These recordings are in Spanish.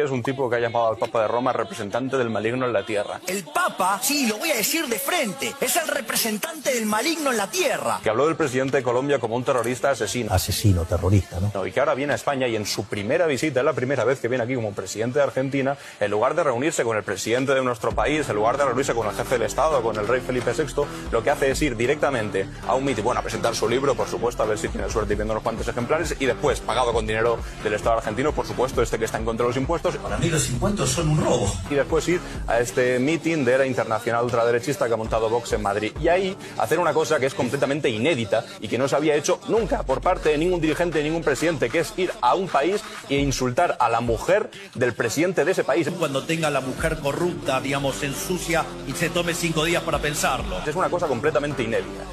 Es un tipo que ha llamado al Papa de Roma representante del maligno en la tierra. El Papa, sí, lo voy a decir de frente, es el representante del maligno en la tierra. Que habló del presidente de Colombia como un terrorista asesino. Asesino, terrorista, ¿no? Y que ahora viene a España y en su primera visita, es la primera vez que viene aquí como presidente de Argentina, en lugar de reunirse con el presidente de nuestro país, en lugar de reunirse con el jefe del Estado, con el rey Felipe VI, lo que hace es ir directamente a un mitin, bueno, a presentar su libro, por supuesto, a ver si tiene suerte y viendo unos cuantos ejemplares, y después, pagado con dinero del Estado argentino, por supuesto, que está en contra de los impuestos. Para mí los impuestos son un robo. Y después ir a este mitin de la internacional ultraderechista que ha montado Vox en Madrid. Y ahí hacer una cosa que es completamente inédita y que no se había hecho nunca por parte de ningún dirigente, de ningún presidente, que es ir a un país e insultar a la mujer del presidente de ese país. Cuando tenga a la mujer corrupta, digamos, ensucia y se tome 5 días para pensarlo. Es una cosa completamente inédita.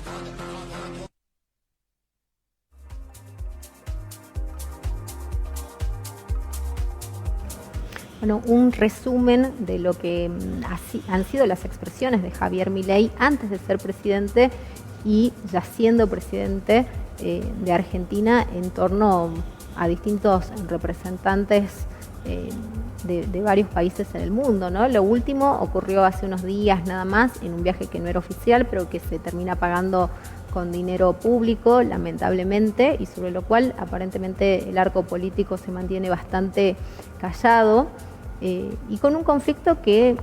Bueno, un resumen de lo que han sido las expresiones de Javier Milei antes de ser presidente y ya siendo presidente de Argentina en torno a distintos representantes de varios países en el mundo, ¿no? Lo último ocurrió hace unos días nada más en un viaje que no era oficial, pero que se termina pagando con dinero público, lamentablemente, y sobre lo cual aparentemente el arco político se mantiene bastante callado. Y con un conflicto que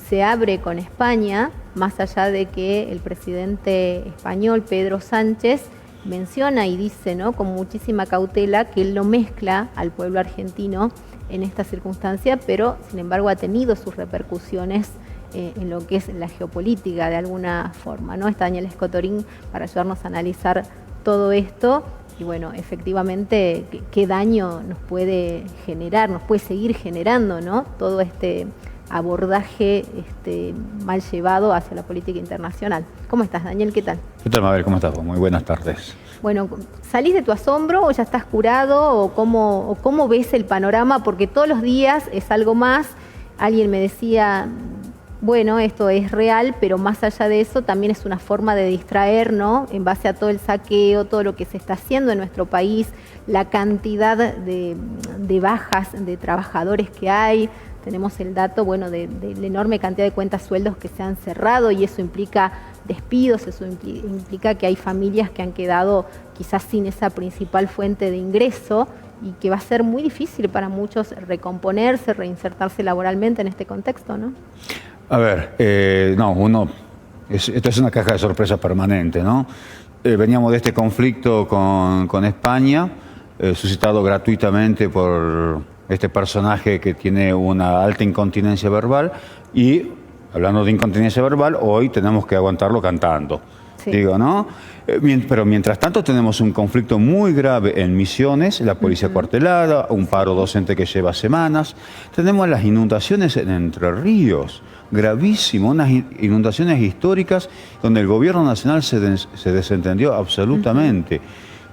se abre con España, más allá de que el presidente español, Pedro Sánchez, menciona y dice, ¿no?, con muchísima cautela que él no mezcla al pueblo argentino en esta circunstancia, pero sin embargo ha tenido sus repercusiones en lo que es la geopolítica de alguna forma, ¿no? Está Daniel Escotorín para ayudarnos a analizar todo esto. Y bueno, efectivamente, ¿qué daño nos puede generar, nos puede seguir generando, ¿no?, todo este abordaje mal llevado hacia la política internacional? ¿Cómo estás, Daniel? ¿Qué tal? ¿Qué tal, Mabel? ¿Cómo estás? Muy buenas tardes. Bueno, ¿salís de tu asombro o ya estás curado? ¿O cómo ves el panorama? Porque todos los días es algo más. Alguien me decía, bueno, esto es real, pero más allá de eso también es una forma de distraer, ¿no?, en base a todo el saqueo, todo lo que se está haciendo en nuestro país, la cantidad de bajas de trabajadores que hay. Tenemos el dato, bueno, de la enorme cantidad de cuentas sueldos que se han cerrado y eso implica despidos, eso implica que hay familias que han quedado quizás sin esa principal fuente de ingreso y que va a ser muy difícil para muchos recomponerse, reinsertarse laboralmente en este contexto, ¿no? A ver, esto es una caja de sorpresa permanente, ¿no? Veníamos de este conflicto con España, suscitado gratuitamente por este personaje que tiene una alta incontinencia verbal y, hablando de incontinencia verbal, hoy tenemos que aguantarlo cantando. Sí. Digo, ¿no? Pero mientras tanto tenemos un conflicto muy grave en Misiones, la policía cuartelada, un paro docente que lleva semanas. Tenemos las inundaciones en Entre Ríos, gravísimo, unas inundaciones históricas donde el gobierno nacional se desentendió absolutamente.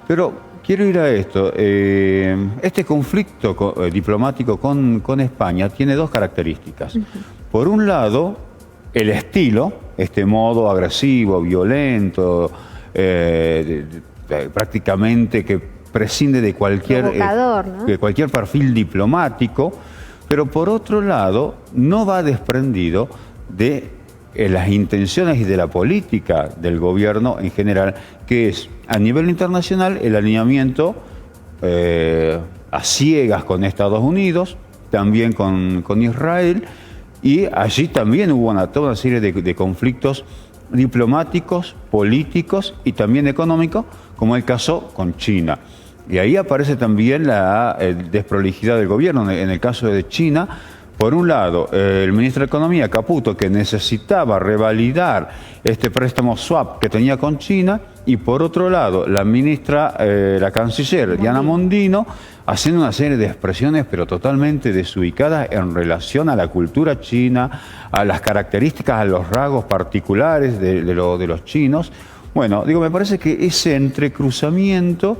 Pero quiero ir a esto. Este conflicto diplomático con España tiene dos características. Por un lado, el estilo, este modo agresivo, violento, prácticamente que prescinde de cualquier perfil diplomático, pero por otro lado no va desprendido de las intenciones y de la política del gobierno en general, que es a nivel internacional el alineamiento a ciegas con Estados Unidos, también con Israel, y allí también hubo toda una serie de conflictos diplomáticos, políticos y también económicos, como el caso con China. Y ahí aparece también la desprolijidad del gobierno. En el caso de China, por un lado, el ministro de Economía, Caputo, que necesitaba revalidar este préstamo swap que tenía con China, y por otro lado, la canciller Diana Mondino, haciendo una serie de expresiones pero totalmente desubicadas en relación a la cultura china, a las características, a los rasgos particulares de los chinos. Bueno, digo, me parece que ese entrecruzamiento,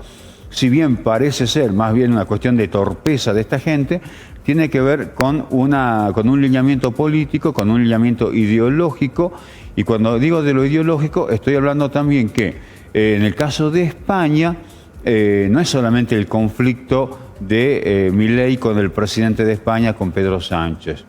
si bien parece ser más bien una cuestión de torpeza de esta gente, tiene que ver con un lineamiento político, con un lineamiento ideológico, y cuando digo de lo ideológico estoy hablando también que en el caso de España no es solamente el conflicto de Milei con el presidente de España, con Pedro Sánchez.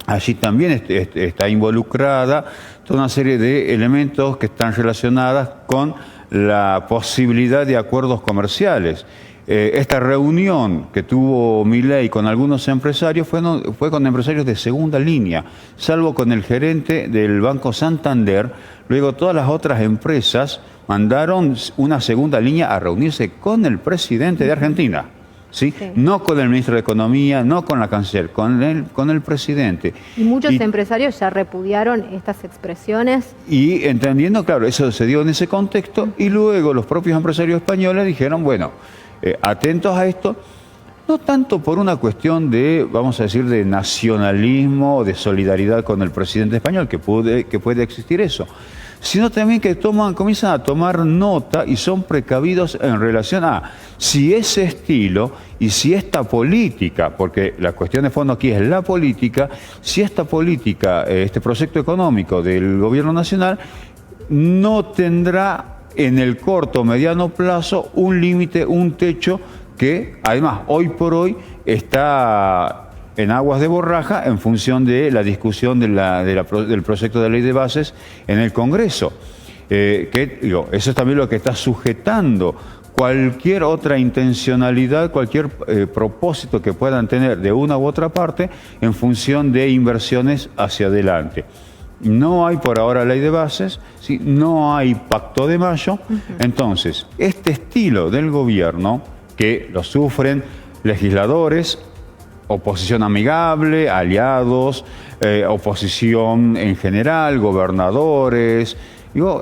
Allí también está involucrada toda una serie de elementos que están relacionados con la posibilidad de acuerdos comerciales. Esta reunión que tuvo Milei con algunos empresarios fue con empresarios de segunda línea, salvo con el gerente del Banco Santander. Luego todas las otras empresas mandaron una segunda línea a reunirse con el presidente de Argentina. ¿Sí? Sí. No con el ministro de Economía, no con la canciller, con el presidente. Y muchos empresarios ya repudiaron estas expresiones. Y entendiendo, claro, eso se dio en ese contexto, y luego los propios empresarios españoles dijeron, bueno, atentos a esto, no tanto por una cuestión de, vamos a decir, de nacionalismo o de solidaridad con el presidente español, que puede existir eso, sino también que comienzan a tomar nota y son precavidos en relación a si ese estilo y si esta política, porque la cuestión de fondo aquí es la política, si esta política, este proyecto económico del gobierno nacional no tendrá en el corto o mediano plazo un límite, un techo que además hoy por hoy está en aguas de borraja en función de la discusión del proyecto de ley de bases en el Congreso. Eso es también lo que está sujetando cualquier otra intencionalidad, cualquier propósito que puedan tener de una u otra parte en función de inversiones hacia adelante. No hay por ahora ley de bases, ¿sí? No hay pacto de mayo. Entonces, este estilo del gobierno, que lo sufren legisladores, oposición amigable, aliados, oposición en general, gobernadores.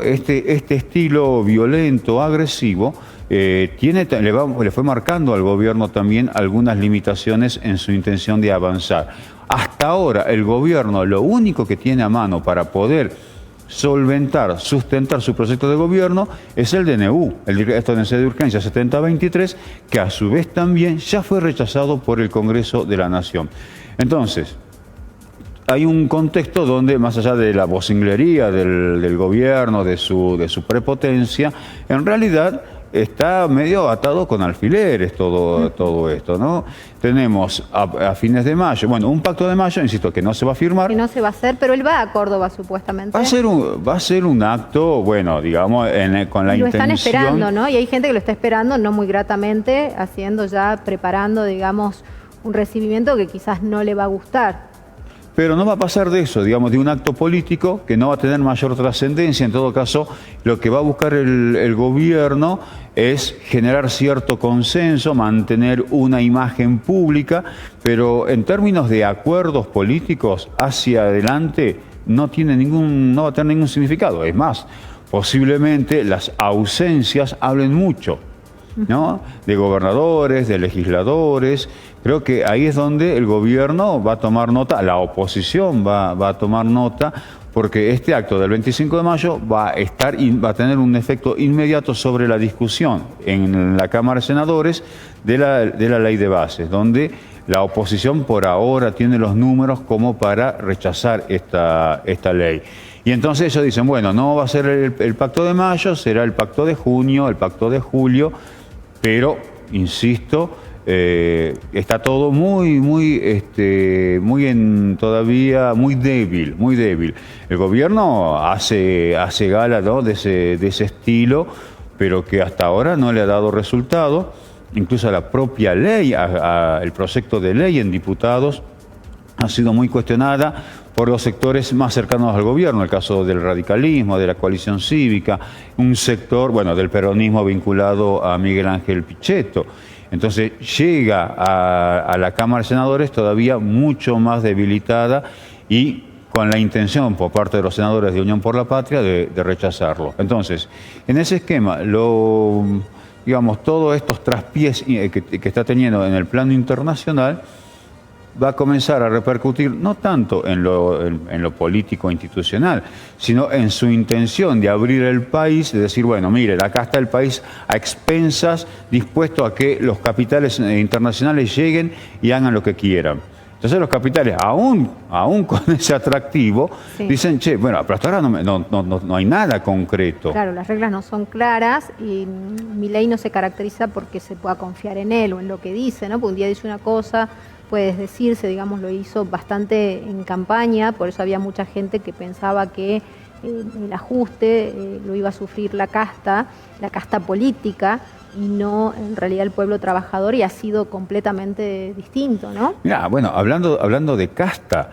Este estilo violento, agresivo, le fue marcando al gobierno también algunas limitaciones en su intención de avanzar. Hasta ahora el gobierno lo único que tiene a mano para poder solventar, sustentar su proyecto de gobierno es el DNU, el Decreto de Urgencia 7023, que a su vez también ya fue rechazado por el Congreso de la Nación. Entonces, hay un contexto donde, más allá de la vocinglería del gobierno, de su prepotencia, en realidad está medio atado con alfileres todo esto, ¿no? Tenemos a fines de mayo, bueno, un pacto de mayo, insisto, que no se va a firmar. Que no se va a hacer, pero él va a Córdoba supuestamente. Va a ser un acto, bueno, digamos, con la intención... Lo están esperando, ¿no? Y hay gente que lo está esperando, no muy gratamente, preparando, digamos, un recibimiento que quizás no le va a gustar. Pero no va a pasar de eso, digamos, de un acto político que no va a tener mayor trascendencia. En todo caso, lo que va a buscar el gobierno es generar cierto consenso, mantener una imagen pública, pero en términos de acuerdos políticos hacia adelante no va a tener ningún significado. Es más, posiblemente las ausencias hablen mucho, ¿no? De gobernadores, de legisladores. Creo que ahí es donde el gobierno va a tomar nota, la oposición va a tomar nota, porque este acto del 25 de mayo va a tener un efecto inmediato sobre la discusión en la Cámara de Senadores de la ley de bases, donde la oposición por ahora tiene los números como para rechazar esta ley. Y entonces ellos dicen, bueno, no va a ser el pacto de mayo, será el pacto de junio, el pacto de julio, pero, insisto, está todo todavía muy débil. El gobierno hace gala, ¿no?, de ese estilo, pero que hasta ahora no le ha dado resultado. Incluso la propia ley, el proyecto de ley en diputados ha sido muy cuestionada por los sectores más cercanos al gobierno, el caso del radicalismo, de la coalición cívica, un sector, bueno, del peronismo vinculado a Miguel Ángel Pichetto. Entonces llega a la Cámara de Senadores todavía mucho más debilitada y con la intención por parte de los senadores de Unión por la Patria de rechazarlo. Entonces, en ese esquema, todos estos traspiés que está teniendo en el plano internacional va a comenzar a repercutir no tanto en lo político institucional, sino en su intención de abrir el país, de decir, bueno, miren, acá está el país a expensas, dispuesto a que los capitales internacionales lleguen y hagan lo que quieran. Entonces los capitales, aún con ese atractivo, dicen, che, bueno, pero hasta ahora no hay nada concreto. Claro, las reglas no son claras y Milei no se caracteriza porque se pueda confiar en él o en lo que dice, ¿no? Porque un día dice una cosa, puede desdecirse, digamos, lo hizo bastante en campaña, por eso había mucha gente que pensaba que el ajuste lo iba a sufrir la casta política, y no en realidad el pueblo trabajador, y ha sido completamente distinto, ¿no? Mira, bueno, hablando de casta,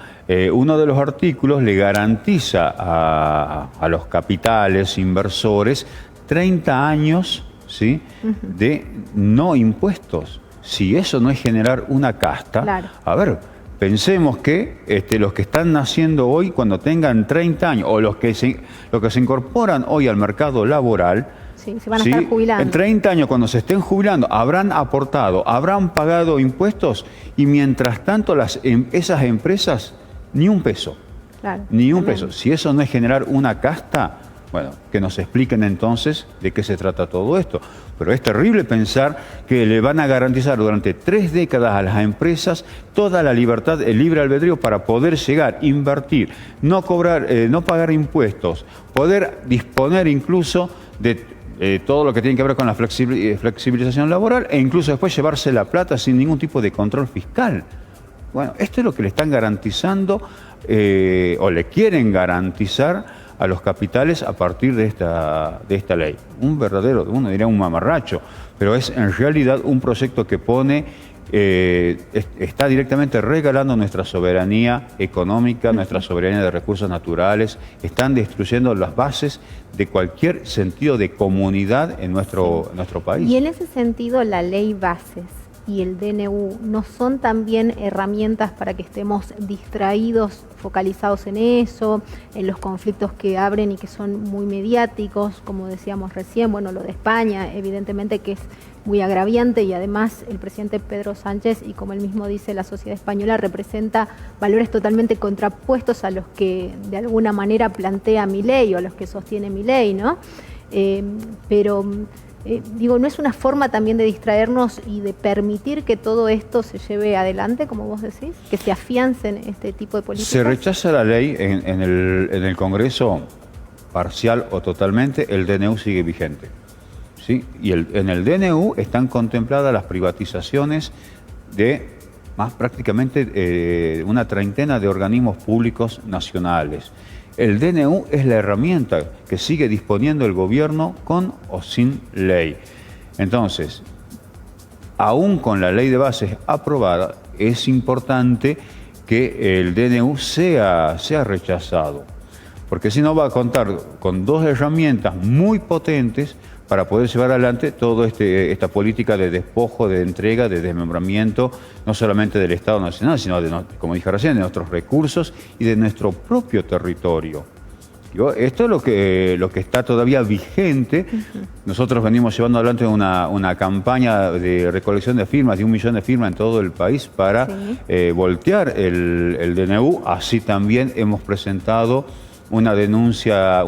uno de los artículos le garantiza a los capitales, inversores, 30 años, ¿sí? De no impuestos. Si eso no es generar una casta, claro. A ver, pensemos que los que están naciendo hoy, cuando tengan 30 años, o los que se incorporan hoy al mercado laboral, sí, se van a estar jubilando. En 30 años, cuando se estén jubilando, habrán aportado, habrán pagado impuestos, y mientras tanto esas empresas, ni un peso. Claro, ni un peso. Si eso no es generar una casta, bueno, que nos expliquen entonces de qué se trata todo esto. Pero es terrible pensar que le van a garantizar durante 3 décadas a las empresas toda la libertad, el libre albedrío para poder llegar, invertir, no pagar impuestos, poder disponer incluso de todo lo que tiene que ver con la flexibilización laboral, e incluso después llevarse la plata sin ningún tipo de control fiscal. Bueno, esto es lo que le están garantizando o le quieren garantizar a los capitales a partir de esta ley. Un verdadero, uno diría un mamarracho, pero es en realidad un proyecto que está directamente regalando nuestra soberanía económica, nuestra soberanía de recursos naturales. Están destruyendo las bases de cualquier sentido de comunidad en nuestro país. Y en ese sentido, la ley bases y el DNU no son también herramientas para que estemos distraídos, focalizados en eso, en los conflictos que abren y que son muy mediáticos, como decíamos recién, bueno, lo de España, evidentemente que es muy agraviante, y además el presidente Pedro Sánchez, y como él mismo dice, la sociedad española representa valores totalmente contrapuestos a los que de alguna manera plantea Milei o a los que sostiene Milei, ¿no? ¿No es una forma también de distraernos y de permitir que todo esto se lleve adelante, como vos decís? Que se afiancen este tipo de políticas. Se rechaza la ley en el Congreso parcial o totalmente, el DNU sigue vigente. ¿Sí? Y en el DNU están contempladas las privatizaciones de prácticamente una treintena de organismos públicos nacionales. El DNU es la herramienta que sigue disponiendo el gobierno con o sin ley. Entonces, aún con la ley de bases aprobada, es importante que el DNU sea rechazado, porque si no va a contar con 2 herramientas muy potentes para poder llevar adelante toda esta política de despojo, de entrega, de desmembramiento, no solamente del Estado Nacional, sino, como dije recién, de nuestros recursos y de nuestro propio territorio. Esto es lo que está todavía vigente. Nosotros venimos llevando adelante una campaña de recolección de firmas, de 1 millón de firmas en todo el país para voltear el DNU. Así también hemos presentado una denuncia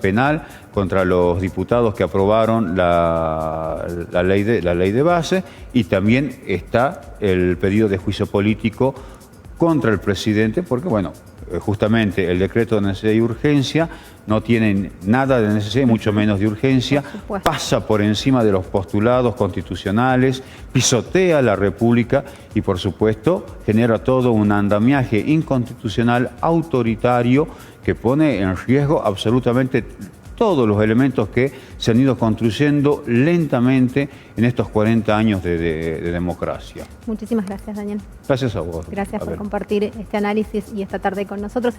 penal contra los diputados que aprobaron la ley de base, y también está el pedido de juicio político contra el presidente, porque bueno, justamente el decreto de necesidad y urgencia no tiene nada de necesidad, mucho menos de urgencia, pasa por encima de los postulados constitucionales, pisotea la República y por supuesto genera todo un andamiaje inconstitucional autoritario que pone en riesgo absolutamente todos los elementos que se han ido construyendo lentamente en estos 40 años de democracia. Muchísimas gracias, Daniel. Gracias a vos. Gracias por compartir este análisis y esta tarde con nosotros.